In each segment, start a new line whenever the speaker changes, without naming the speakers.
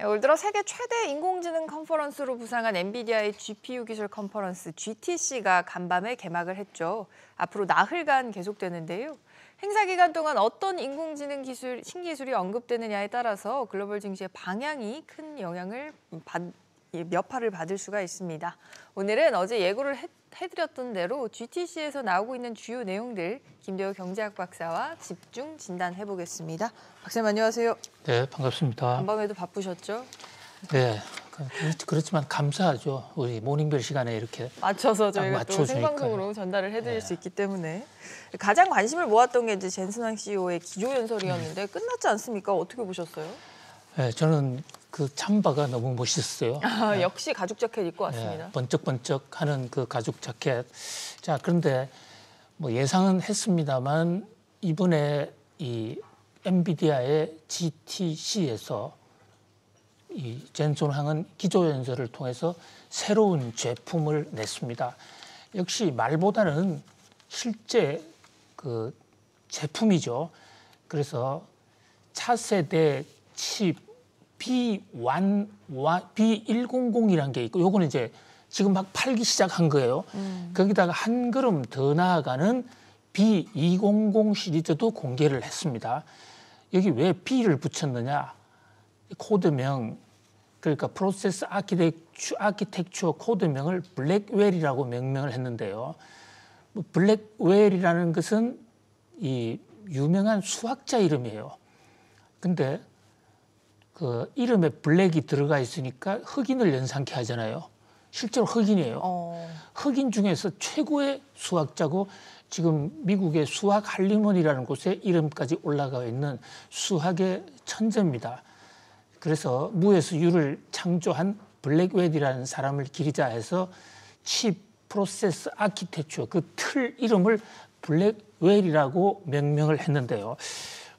올 들어 세계 최대 인공지능 컨퍼런스로 부상한 엔비디아의 GPU 기술 컨퍼런스 GTC가 간밤에 개막을 했죠. 앞으로 나흘간 계속되는데요. 행사 기간 동안 어떤 인공지능 신기술이 언급되느냐에 따라서 글로벌 증시의 방향이 큰 영향을 여파를 받을 수가 있습니다. 오늘은 어제 예고를 해드렸던 대로 GTC에서 나오고 있는 주요 내용들 김대호 경제학 박사와 집중 진단해보겠습니다. 박사님 안녕하세요.
네, 반갑습니다.
간밤에도 바쁘셨죠?
네, 그렇지만 감사하죠. 우리 모닝벨 시간에 이렇게
맞춰서 저희가 또 생방송으로 전달을 해드릴 수 있기 때문에 가장 관심을 모았던 게 이제 젠슨황 CEO의 기조연설이었는데 끝났지 않습니까? 어떻게 보셨어요?
네, 저는 그 잠바가 너무 멋있었어요.
아, 역시 가죽 자켓 입고 왔습니다.
네, 번쩍번쩍하는 그 가죽 자켓. 자, 그런데 뭐 예상은 했습니다만 이번에 이 엔비디아의 GTC에서 이 젠슨황은 기조연설을 통해서 새로운 제품을 냈습니다. 역시 말보다는 실제 그 제품이죠. 그래서 차세대 칩 B100이라는 게 있고 요거는 이제 지금 막 팔기 시작한 거예요. 거기다가 한 걸음 더 나아가는 B200 시리즈도 공개를 했습니다. 여기 왜 B를 붙였느냐? 코드명, 그러니까 프로세스 아키텍처 코드명을 블랙웰이라고 명명을 했는데요. 블랙웰이라는 것은 이 유명한 수학자 이름이에요. 근데 그 이름에 블랙이 들어가 있으니까 흑인을 연상케 하잖아요. 실제로 흑인이에요. 흑인 중에서 최고의 수학자고 지금 미국의 수학 할리몬이라는 곳에 이름까지 올라가 있는 수학의 천재입니다. 그래서 무에서 유를 창조한 블랙웰이라는 사람을 기리자 해서 칩 프로세스 아키텍처 그 틀 이름을 블랙웰이라고 명명을 했는데요.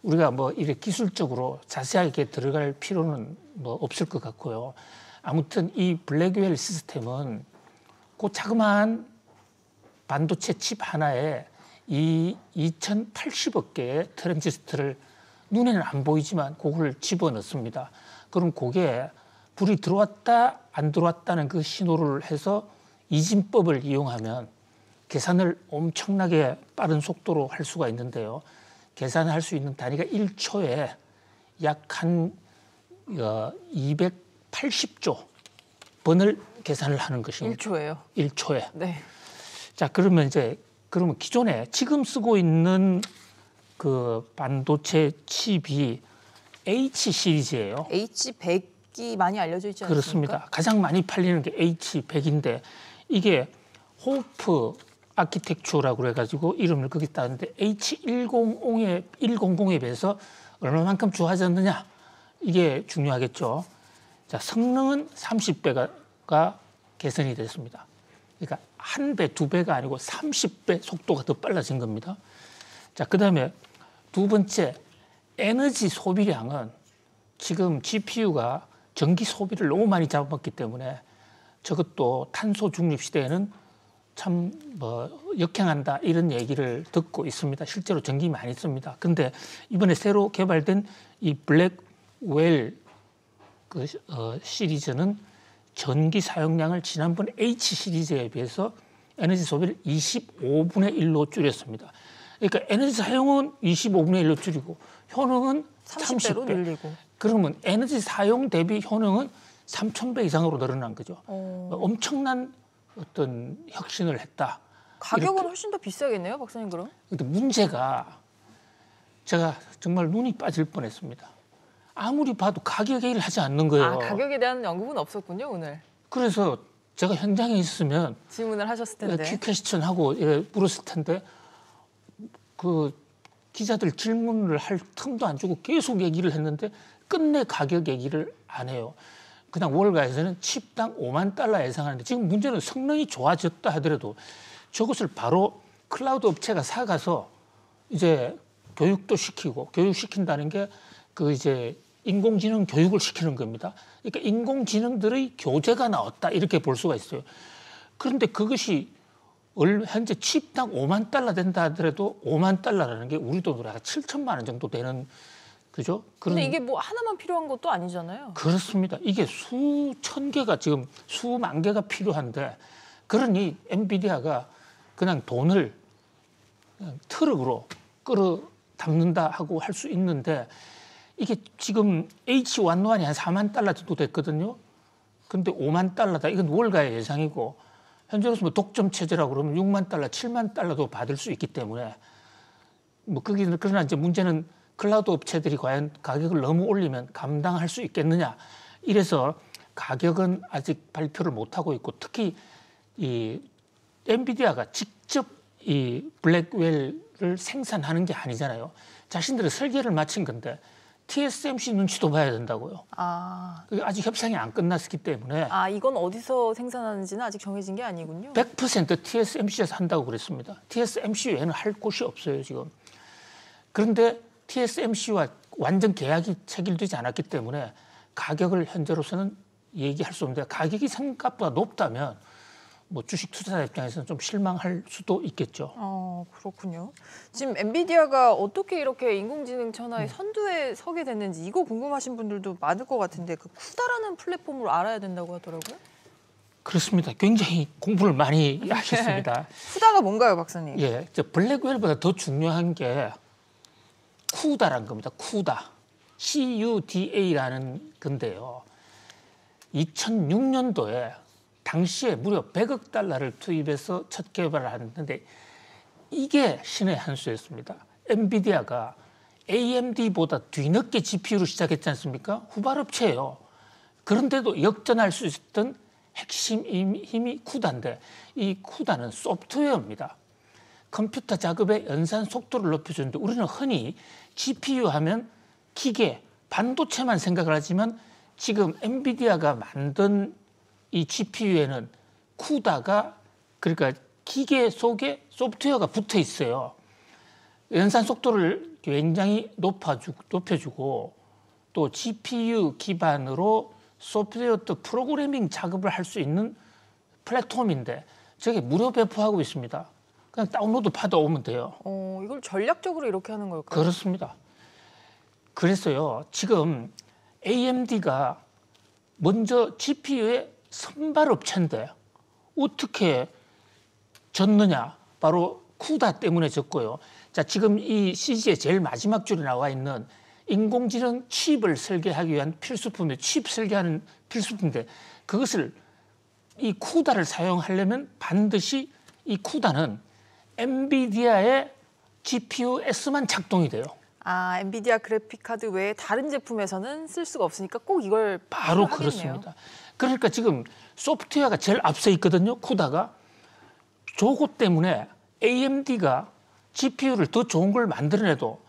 우리가 뭐 이렇게 기술적으로 자세하게 들어갈 필요는 뭐 없을 것 같고요. 아무튼 이 블랙웰 시스템은 그 자그마한 반도체 칩 하나에 이 2080억 개의 트랜지스터를 눈에는 안 보이지만 그걸 집어넣습니다. 그럼 그게 불이 들어왔다 안 들어왔다는 그 신호를 해서 이진법을 이용하면 계산을 엄청나게 빠른 속도로 할 수가 있는데요. 계산할 수 있는 단위가 1초에 약 한 280조 번을 계산을 하는 것입니다.
1초예요?
1초에.
네.
자, 그러면 기존에 지금 쓰고 있는 그 반도체 칩이 H 시리즈예요.
H100이 많이 알려져 있지 않습니까?
그렇습니다. 가장 많이 팔리는 게 H100인데 이게 호프 아키텍처라고 해가지고 이름을 거기 따는데 H100에 비해서 얼마만큼 좋아졌느냐 이게 중요하겠죠. 자, 성능은 30배가 개선이 됐습니다. 그러니까 1배, 2배가 아니고 30배 속도가 더 빨라진 겁니다. 자, 그다음에 두 번째 에너지 소비량은 지금 GPU가 전기 소비를 너무 많이 잡아먹기 때문에 저것도 탄소 중립 시대에는 참 역행한다 이런 얘기를 듣고 있습니다. 실제로 전기 많이 씁니다. 근데 이번에 새로 개발된 이 블랙웰 시리즈는 전기 사용량을 지난번 H 시리즈에 비해서 에너지 소비를 25분의 1로 줄였습니다. 그러니까 에너지 사용은 25분의 1로 줄이고 효능은
30배로 늘리고.
그러면 에너지 사용 대비 효능은 3,000배 이상으로 늘어난 거죠. 엄청난 어떤 혁신을 했다.
가격은
이렇게.
훨씬 더 비싸겠네요, 박사님 그럼?
근데 문제가 제가 정말 눈이 빠질 뻔했습니다. 아무리 봐도 가격 얘기를 하지 않는 거예요.
아, 가격에 대한 언급은 없었군요, 오늘.
그래서 제가 현장에 있으면
질문을 하셨을 텐데.
퀴퀘스천하고 물었을 텐데 그 기자들 질문을 할 틈도 안 주고 계속 얘기를 했는데 끝내 가격 얘기를 안 해요. 그냥 월가에서는 칩당 5만 달러 예상하는데 지금 문제는 성능이 좋아졌다 하더라도 저것을 바로 클라우드 업체가 사가서 이제 교육도 시키고 교육시킨다는 게 그 이제 인공지능 교육을 시키는 겁니다. 그러니까 인공지능들의 교재가 나왔다 이렇게 볼 수가 있어요. 그런데 그것이 현재 칩당 5만 달러 된다 하더라도 5만 달러라는 게 우리 돈으로 약 7천만 원 정도 되는 그죠?
근데 이게 뭐 하나만 필요한 것도 아니잖아요.
그렇습니다. 이게 수천 개가 지금 수만 개가 필요한데 그러니 엔비디아가 그냥 돈을 그냥 트럭으로 끌어 담는다 하고 할 수 있는데 이게 지금 H101이 한 4만 달러 정도 됐거든요. 근데 5만 달러다. 이건 월가의 예상이고 현재로서 뭐 독점 체제라고 그러면 6만 달러, 7만 달러도 받을 수 있기 때문에 뭐 거기는 그러나 이제 문제는 클라우드 업체들이 과연 가격을 너무 올리면 감당할 수 있겠느냐. 이래서 가격은 아직 발표를 못 하고 있고 특히 이 엔비디아가 직접 이 블랙웰을 생산하는 게 아니잖아요. 자신들의 설계를 마친 건데 TSMC 눈치도 봐야 된다고요. 그게 아직 협상이 안 끝났기 때문에.
이건 어디서 생산하는지는 아직 정해진 게 아니군요.
100% TSMC에서 한다고 그랬습니다. TSMC 외에는 할 곳이 없어요, 지금. 그런데 TSMC와 완전 계약이 체결되지 않았기 때문에 가격을 현재로서는 얘기할 수 없는데 가격이 생각보다 높다면 뭐 주식 투자자 입장에서는 좀 실망할 수도 있겠죠.
그렇군요. 지금 엔비디아가 어떻게 이렇게 인공지능 천하의 선두에 서게 됐는지 이거 궁금하신 분들도 많을 것 같은데 그 쿠다라는 플랫폼으로 알아야 된다고 하더라고요.
그렇습니다. 굉장히 공부를 많이 하셨습니다.
쿠다가 뭔가요, 박사님?
예, 블랙웰보다 더 중요한 게 쿠다라는 겁니다. 쿠다. CUDA라는 건데요. 2006년도에 당시에 무려 100억 달러를 투입해서 첫 개발을 했는데 이게 신의 한 수였습니다. 엔비디아가 AMD보다 뒤늦게 GPU로 시작했지 않습니까? 후발업체예요. 그런데도 역전할 수 있었던 핵심 힘이 쿠다인데 이 쿠다는 소프트웨어입니다. 컴퓨터 작업의 연산 속도를 높여주는데 우리는 흔히 GPU 하면 기계, 반도체만 생각을 하지만 지금 엔비디아가 만든 이 GPU에는 쿠다가 그러니까 기계 속에 소프트웨어가 붙어 있어요. 연산 속도를 굉장히 높여주고 또 GPU 기반으로 소프트웨어 또 프로그래밍 작업을 할 수 있는 플랫폼인데 저게 무료 배포하고 있습니다. 그냥 다운로드 받아오면 돼요.
이걸 전략적으로 이렇게 하는 걸까요?
그렇습니다. 그래서요, 지금 AMD가 먼저 GPU의 선발업체인데 어떻게 졌느냐? 바로 쿠다 때문에 졌고요. 자, 지금 이 CG의 제일 마지막 줄에 나와 있는 인공지능 칩을 설계하기 위한 필수품인데 칩 설계하는 필수품인데 그것을 이 쿠다를 사용하려면 반드시 이 쿠다는 엔비디아의 GPU-S만 작동이 돼요.
엔비디아 그래픽카드 외에 다른 제품에서는 쓸 수가 없으니까 꼭 이걸
바로
하겠네요.
그렇습니다. 그러니까 지금 소프트웨어가 제일 앞서 있거든요. 쿠다가. 저거 때문에 AMD가 GPU를 더 좋은 걸 만들어내도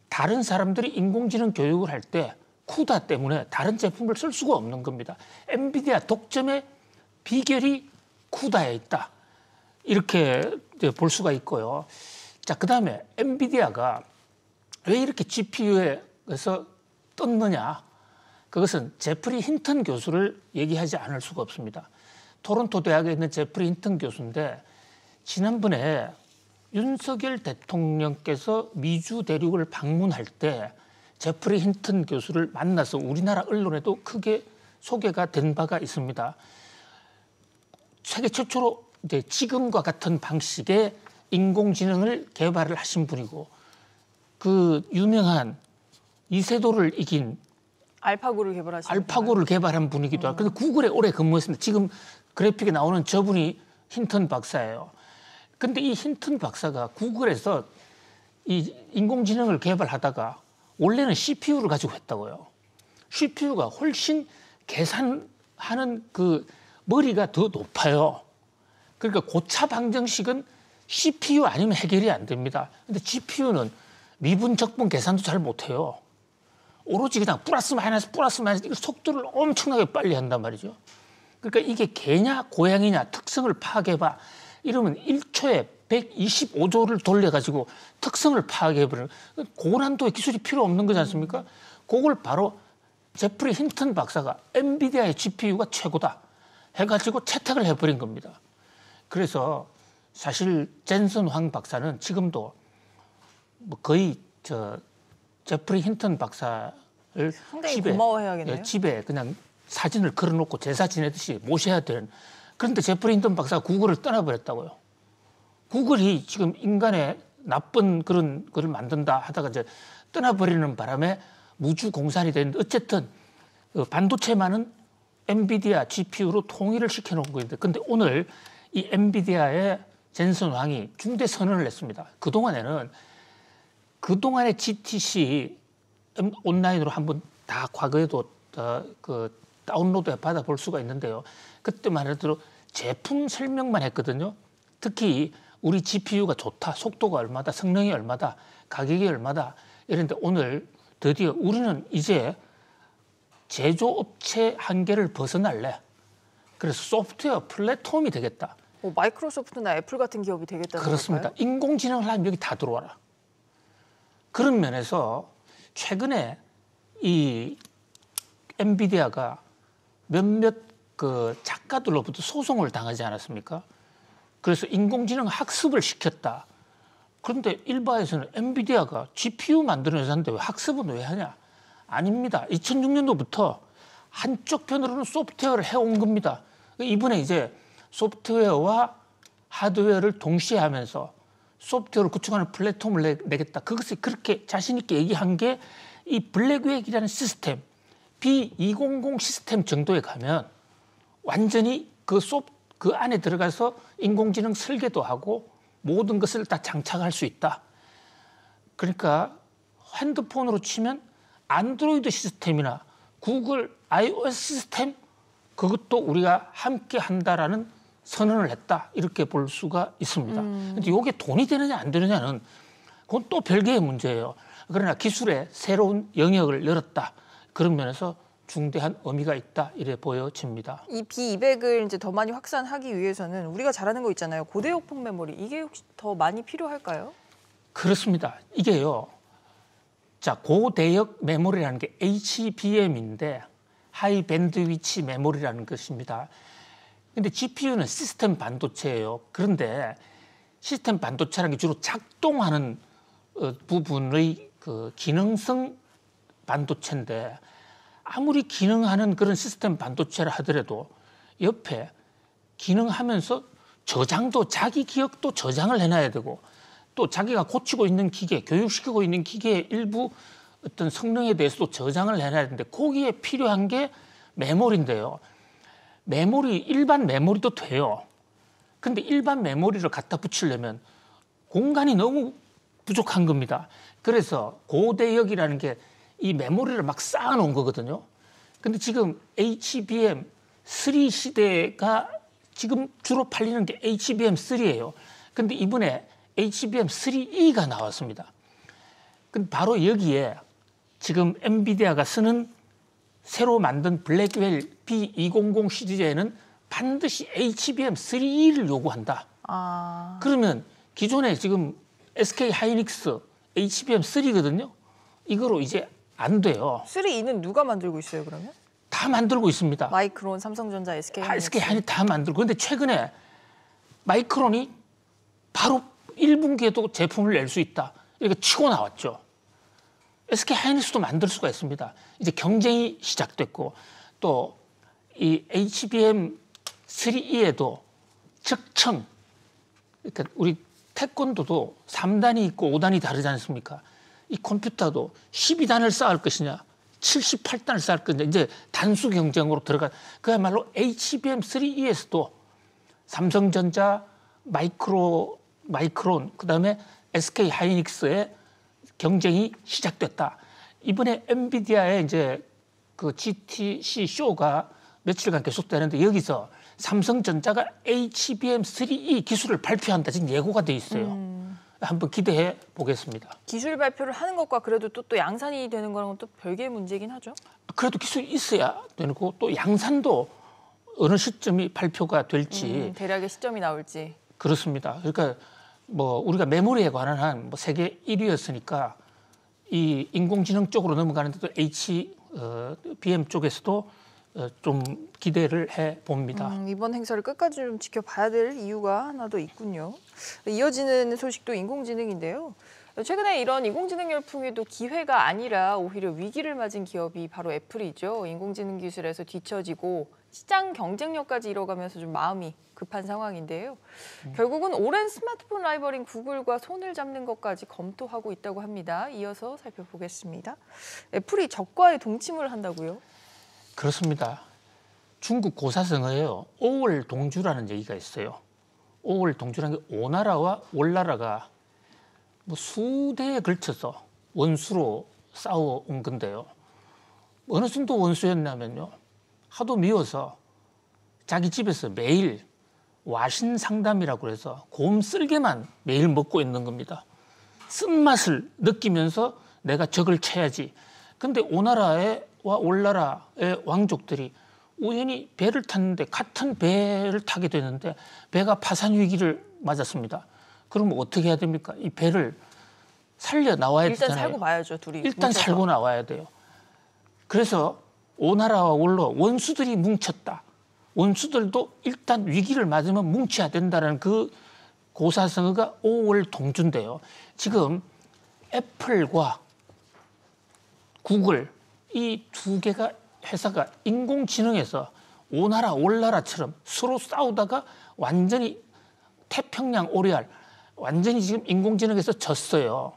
다른 사람들이 인공지능 교육을 할 때 쿠다 때문에 다른 제품을 쓸 수가 없는 겁니다. 엔비디아 독점의 비결이 쿠다에 있다. 이렇게 볼 수가 있고요. 자, 그다음에 엔비디아가 왜 이렇게 GPU에서 떴느냐? 그것은 제프리 힌턴 교수를 얘기하지 않을 수가 없습니다. 토론토 대학에 있는 제프리 힌턴 교수인데 지난번에 윤석열 대통령께서 미주 대륙을 방문할 때 제프리 힌턴 교수를 만나서 우리나라 언론에도 크게 소개가 된 바가 있습니다. 세계 최초로 이제 지금과 같은 방식의 인공지능을 개발을 하신 분이고 그 유명한 이세돌을 이긴 알파고를 개발한 분이기도 하고 그래서 구글에 오래 근무했습니다. 지금 그래픽에 나오는 저분이 힌턴 박사예요. 근데 이 힌턴 박사가 구글에서 이 인공지능을 개발하다가 원래는 CPU를 가지고 했다고요. CPU가 훨씬 계산하는 그 머리가 더 높아요. 그러니까 고차 방정식은 CPU 아니면 해결이 안 됩니다. 근데 GPU는 미분, 적분 계산도 잘 못해요. 오로지 그냥 플러스 마이너스 이거 속도를 엄청나게 빨리 한단 말이죠. 그러니까 이게 개냐 고양이냐 특성을 파악해봐. 이러면 1초에 125조를 돌려가지고 특성을 파악해버리는 고난도의 기술이 필요 없는 거지 않습니까? 그걸 바로 제프리 힌턴 박사가 엔비디아의 GPU가 최고다 해가지고 채택을 해버린 겁니다. 그래서 사실 젠슨 황 박사는 지금도 뭐 거의 제프리 힌턴 박사를
상당히 고마워해야겠네요.
집에 그냥 사진을 걸어놓고 제사 지내듯이 모셔야 되는. 그런데 제프리 힌턴 박사가 구글을 떠나버렸다고요. 구글이 지금 인간의 나쁜 그런 거를 만든다 하다가 이제 떠나버리는 바람에 무주 공산이 되는데 어쨌든 반도체만은 엔비디아 GPU로 통일을 시켜놓은 거인데 근데 오늘 이 엔비디아의 젠슨 왕이 중대 선언을 했습니다. 그동안의 GTC 온라인으로 한번 다 과거에도 그 다운로드 받아볼 수가 있는데요. 그때만 해도 제품 설명만 했거든요. 특히 우리 GPU가 좋다, 속도가 얼마다, 성능이 얼마다, 가격이 얼마다 이런데 오늘 드디어 우리는 이제 제조업체 한계를 벗어날래. 그래서 소프트웨어 플랫폼이 되겠다.
마이크로소프트나 애플 같은 기업이 되겠다는
그렇습니다.
걸까요?
인공지능을 하면 여기 다 들어와라. 그런 면에서 최근에 이 엔비디아가 몇몇 그 작가들로부터 소송을 당하지 않았습니까? 그래서 인공지능 학습을 시켰다. 그런데 일바에서는 엔비디아가 GPU 만드는 회사인데 왜 학습은 왜 하냐? 아닙니다. 2006년도부터 한쪽 편으로는 소프트웨어를 해온 겁니다. 이번에 이제 소프트웨어와 하드웨어를 동시에 하면서 소프트웨어를 구축하는 플랫폼을 내겠다. 그것을 그렇게 자신 있게 얘기한 게 이 블랙웨이크라는 시스템, B200 시스템 정도에 가면 완전히 그 안에 들어가서 인공지능 설계도 하고 모든 것을 다 장착할 수 있다. 그러니까 핸드폰으로 치면 안드로이드 시스템이나 구글 iOS 시스템 그것도 우리가 함께 한다라는 선언을 했다. 이렇게 볼 수가 있습니다. 근데 이게 돈이 되느냐 안 되느냐는 그건 또 별개의 문제예요. 그러나 기술의 새로운 영역을 열었다. 그런 면에서 중대한 의미가 있다. 이래 보여집니다.
이 B200을 이제 더 많이 확산하기 위해서는 우리가 잘 아는 거 있잖아요. 고대역폭 메모리. 이게 혹시 더 많이 필요할까요?
그렇습니다. 이게요. 자, 고대역 메모리라는 게 HBM인데 하이 밴드위치 메모리라는 것입니다. 근데 GPU는 시스템 반도체예요. 그런데 시스템 반도체라는 게 주로 작동하는 부분의 그 기능성 반도체인데 아무리 기능하는 그런 시스템 반도체를 하더라도 옆에 기능하면서 저장도 자기 기억도 저장을 해놔야 되고 또 자기가 고치고 있는 기계, 교육시키고 있는 기계의 일부 어떤 성능에 대해서도 저장을 해놔야 되는데 거기에 필요한 게 메모리인데요. 일반 메모리도 돼요. 근데 일반 메모리를 갖다 붙이려면 공간이 너무 부족한 겁니다. 그래서 고대역이라는 게 이 메모리를 막 쌓아놓은 거거든요. 근데 지금 HBM3 시대가 지금 주로 팔리는 게 HBM3예요. 근데 이번에 HBM3E가 나왔습니다. 근데 바로 여기에 지금 엔비디아가 쓰는 새로 만든 블랙웰 B200 시리즈에는 반드시 HBM3E를 요구한다. 그러면 기존에 지금 SK 하이닉스 HBM3거든요. 이거로 이제 안 돼요.
3E는 누가 만들고 있어요, 그러면?
다 만들고 있습니다.
마이크론, 삼성전자, SK 하이닉스.
SK 하이닉스 다 만들고. 그런데 최근에 마이크론이 바로 1분기에도 제품을 낼 수 있다. 이렇게 치고 나왔죠. SK 하이닉스도 만들 수가 있습니다. 이제 경쟁이 시작됐고 또 이 HBM3E에도 적청, 그러니까 우리 태권도도 3단이 있고 5단이 다르지 않습니까? 이 컴퓨터도 12단을 쌓을 것이냐, 78단을 쌓을 것이냐, 이제 단수 경쟁으로 들어간 그야말로 HBM3E에서도 삼성전자, 마이크론, 그다음에 SK 하이닉스의 경쟁이 시작됐다. 이번에 엔비디아의 이제 그 GTC 쇼가 며칠간 계속되는데 여기서 삼성전자가 HBM3E 기술을 발표한다. 지금 예고가 돼 있어요. 한번 기대해 보겠습니다.
기술 발표를 하는 것과 그래도 또 양산이 되는 거랑은 또 별개의 문제긴 하죠.
그래도 기술이 있어야 되고 또 양산도 어느 시점이 발표가 될지
대략의 시점이 나올지.
그렇습니다. 그러니까 뭐 우리가 메모리에 관한 한 뭐 세계 1위였으니까 이 인공지능 쪽으로 넘어가는데도 HBM 쪽에서도 좀 기대를 해 봅니다.
이번 행사를 끝까지 좀 지켜봐야 될 이유가 하나 더 있군요. 이어지는 소식도 인공지능인데요. 최근에 이런 인공지능 열풍에도 기회가 아니라 오히려 위기를 맞은 기업이 바로 애플이죠. 인공지능 기술에서 뒤처지고 시장 경쟁력까지 잃어가면서 좀 마음이 급한 상황인데요. 결국은 오랜 스마트폰 라이벌인 구글과 손을 잡는 것까지 검토하고 있다고 합니다. 이어서 살펴보겠습니다. 애플이 적과에 동침을 한다고요?
그렇습니다. 중국 고사성어에요. 5월 동주라는 얘기가 있어요. 5월 동주라는 게 오나라와 올나라가 뭐 수대에 걸쳐서 원수로 싸워온 건데요. 어느 정도 원수였냐면요. 하도 미워서 자기 집에서 매일 와신 상담이라고 해서 곰 쓸개만 매일 먹고 있는 겁니다. 쓴맛을 느끼면서 내가 적을 쳐야지. 근데 오나라와 올나라의 왕족들이 우연히 배를 탔는데 같은 배를 타게 되는데 배가 파산 위기를 맞았습니다. 그러면 어떻게 해야 됩니까? 이 배를 살려 나와야 되잖아요.
일단 살고 봐야죠, 둘이.
일단
뭉쳐서.
살고 나와야 돼요. 그래서 오나라와 올라 원수들이 뭉쳤다. 원수들도 일단 위기를 맞으면 뭉쳐야 된다는 그 고사성어가 5월 동주인데요. 지금 애플과 구글 이 두 개가 회사가 인공지능에서 오나라 올나라처럼 서로 싸우다가 완전히 태평양 오리알 완전히 지금 인공지능에서 졌어요.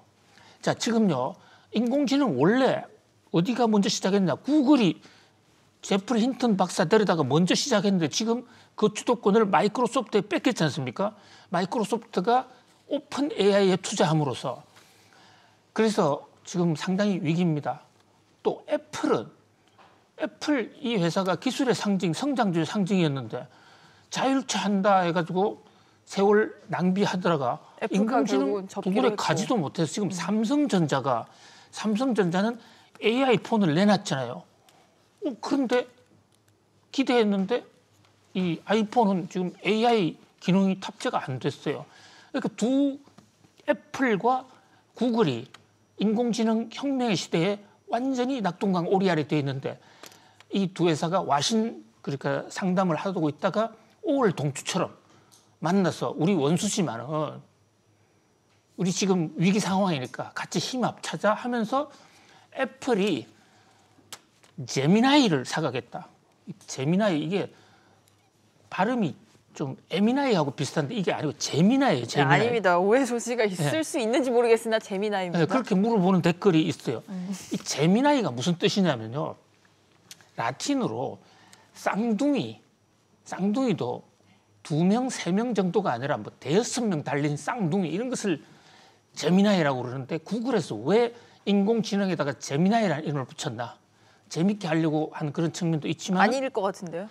자, 지금요. 인공지능 원래 어디가 먼저 시작했냐? 구글이 제프리 힌턴 박사 데려다가 먼저 시작했는데 지금 그 주도권을 마이크로소프트에 뺏겼지 않습니까? 마이크로소프트가 오픈 AI에 투자함으로써 그래서 지금 상당히 위기입니다. 또 애플 이 회사가 기술의 상징, 성장주의 상징이었는데 자율차 한다 해가지고 세월 낭비하다가 인공지능 구글에 가지도 못해서 지금 삼성전자는 AI 폰을 내놨잖아요. 그런데 기대했는데 이 아이폰은 지금 AI 기능이 탑재가 안 됐어요. 그러니까 두 애플과 구글이 인공지능 혁명의 시대에 완전히 낙동강 오리알이 되어 있는데 이 두 회사가 그러니까 상담을 하고 있다가 5월 동주처럼 만나서 우리 원수지만은 우리 지금 위기 상황이니까 같이 힘 합차자 하면서 애플이 제미나이를 사가겠다. 제미나이 이게 발음이 좀 에미나이하고 비슷한데 이게 아니고 제미나이예요. 제미나이.
네, 아닙니다. 오해 소지가 있을 수 있는지 모르겠으나 제미나이입니다.
네, 그렇게 물어보는 댓글이 있어요. 이 제미나이가 무슨 뜻이냐면요. 라틴어로 쌍둥이도 2명, 3명 정도가 아니라 뭐 5명 달린 쌍둥이 이런 것을 제미나이라고 그러는데 구글에서 왜 인공지능에다가 제미나이라는 이름을 붙였나? 재밌게 하려고 하는 그런 측면도 있지만
아닐 것 같은데요.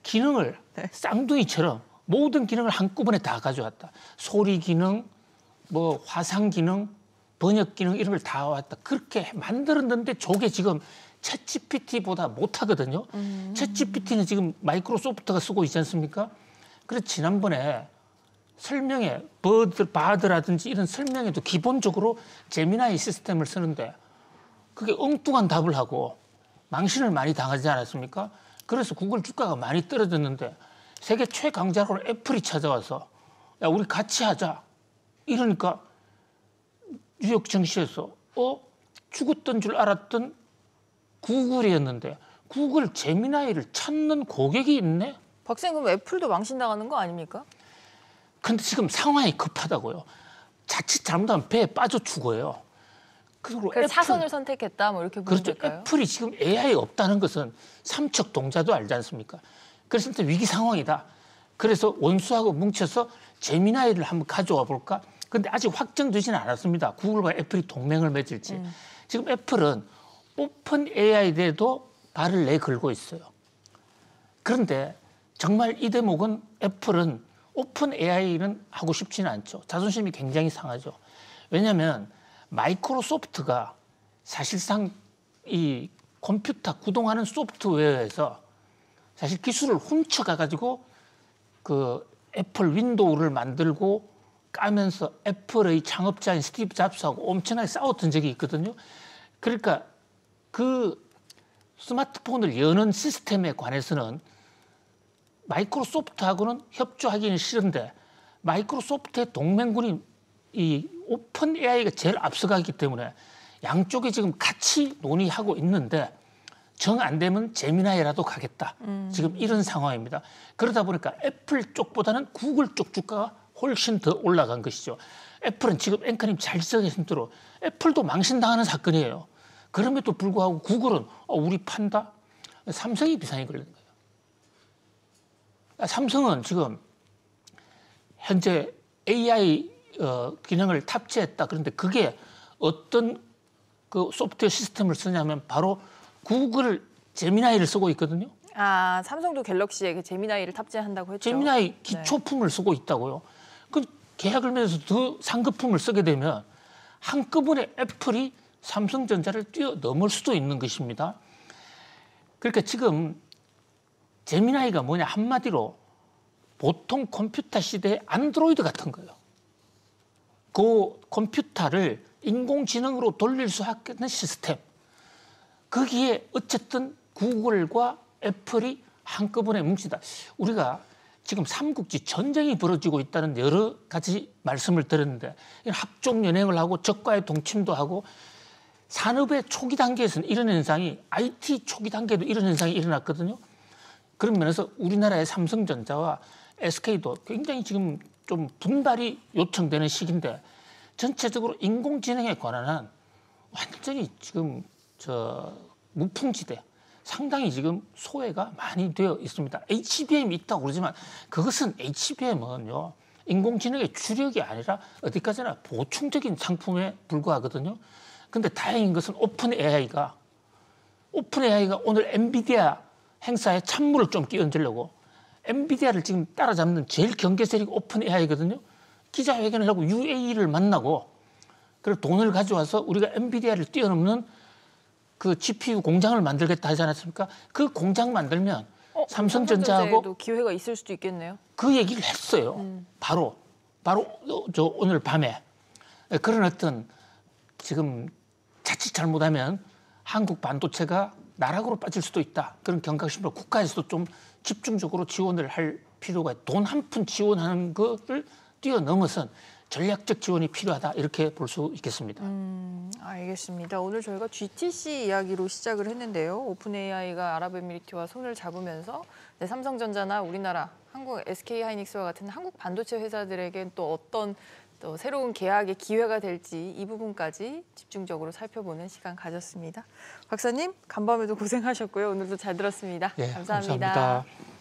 기능을 쌍둥이처럼 모든 기능을 한꺼번에 다 가져왔다. 소리 기능, 뭐 화상 기능, 번역 기능 이런 걸 다 왔다. 그렇게 만들었는데 저게 지금 챗GPT보다 못하거든요. 챗GPT는 지금 마이크로소프트가 쓰고 있지 않습니까? 그래서 지난번에 설명에 바드라든지 이런 설명에도 기본적으로 제미나이 시스템을 쓰는데 그게 엉뚱한 답을 하고 망신을 많이 당하지 않았습니까? 그래서 구글 주가가 많이 떨어졌는데 세계 최강자로 애플이 찾아와서 야 우리 같이 하자 이러니까 뉴욕 증시에서 죽었던 줄 알았던 구글이었는데 구글 제미나이를 찾는 고객이 있네?
박사님 그럼 애플도 망신당하는 거 아닙니까?
근데 지금 상황이 급하다고요. 자칫 잘못하면 배에 빠져 죽어요.
그래서 사선을 선택했다 뭐 이렇게 보면
그렇죠.
될까요?
애플이 지금 AI가 없다는 것은 삼척 동자도 알지 않습니까? 그래서 일단 위기 상황이다. 그래서 원수하고 뭉쳐서 제미나이를 한번 가져와 볼까? 근데 아직 확정되지는 않았습니다. 구글과 애플이 동맹을 맺을지. 지금 애플은 오픈 AI에도 발을 내걸고 있어요. 그런데 정말 이 대목은 애플은 오픈 AI는 하고 싶지는 않죠. 자존심이 굉장히 상하죠. 왜냐하면 마이크로소프트가 사실상 이 컴퓨터 구동하는 소프트웨어에서 사실 기술을 훔쳐가가지고 그 애플 윈도우를 만들고 까면서 애플의 창업자인 스티브 잡스하고 엄청나게 싸웠던 적이 있거든요. 그러니까 그 스마트폰을 여는 시스템에 관해서는 마이크로소프트하고는 협조하기는 싫은데 마이크로소프트의 동맹군인 이 오픈 AI가 제일 앞서가기 때문에 양쪽이 지금 같이 논의하고 있는데 정 안 되면 제미나이라도 가겠다. 지금 이런 상황입니다. 그러다 보니까 애플 쪽보다는 구글 쪽 주가가 훨씬 더 올라간 것이죠. 애플은 지금 앵커님 잘 지적하신 대로 애플도 망신당하는 사건이에요. 그럼에도 불구하고 구글은 우리 판다? 삼성이 비상이 걸리는 거예요. 삼성은 지금 현재 AI 기능을 탑재했다. 그런데 그게 어떤 그 소프트웨어 시스템을 쓰냐면 바로 구글 제미나이를 쓰고 있거든요.
아, 삼성도 갤럭시에 그 제미나이를 탑재한다고 했죠.
제미나이 기초품을 쓰고 있다고요. 그럼 계약을 맺어서 더 상급품을 쓰게 되면 한꺼번에 애플이 삼성전자를 뛰어넘을 수도 있는 것입니다. 그러니까 지금 제미나이가 뭐냐 한마디로 보통 컴퓨터 시대의 안드로이드 같은 거예요. 그 컴퓨터를 인공지능으로 돌릴 수 있는 시스템. 거기에 어쨌든 구글과 애플이 한꺼번에 뭉친다. 우리가 지금 삼국지 전쟁이 벌어지고 있다는 여러 가지 말씀을 드렸는데 합종연행을 하고 적과의 동침도 하고 산업의 초기 단계에서는 이런 현상이 IT 초기 단계도 이런 현상이 일어났거든요. 그런 면에서 우리나라의 삼성전자와 SK도 굉장히 지금 좀 분발이 요청되는 시기인데 전체적으로 인공지능에 관한 완전히 지금 무풍지대 상당히 지금 소외가 많이 되어 있습니다. HBM이 있다고 그러지만 그것은 HBM은요 인공지능의 주력이 아니라 어디까지나 보충적인 상품에 불과하거든요. 근데 다행인 것은 오픈 AI가 오늘 엔비디아 행사에 찬물을 좀 끼얹으려고 엔비디아를 지금 따라잡는 제일 경계 세력이 오픈 AI거든요. 기자회견을 하고 UAE를 만나고 그리고 돈을 가져와서 우리가 엔비디아를 뛰어넘는 그 GPU 공장을 만들겠다 하지 않았습니까? 그 공장 만들면 삼성전자하고
기회가 있을 수도 있겠네요.
그 얘기를 했어요. 바로 저 오늘 밤에 그런 어떤 지금 자칫 잘못하면 한국 반도체가 나락으로 빠질 수도 있다. 그런 경각심으로 국가에서도 좀 집중적으로 지원을 할 필요가 있다. 돈 한 푼 지원하는 것을 뛰어넘어선 전략적 지원이 필요하다. 이렇게 볼 수 있겠습니다.
알겠습니다. 오늘 저희가 GTC 이야기로 시작을 했는데요. 오픈 AI가 아랍에미리트와 손을 잡으면서 삼성전자나 우리나라 한국 SK하이닉스와 같은 한국 반도체 회사들에겐 또 어떤 또 새로운 계약의 기회가 될지 이 부분까지 집중적으로 살펴보는 시간 가졌습니다. 박사님, 간밤에도 고생하셨고요. 오늘도 잘 들었습니다.
네,
감사합니다.
감사합니다.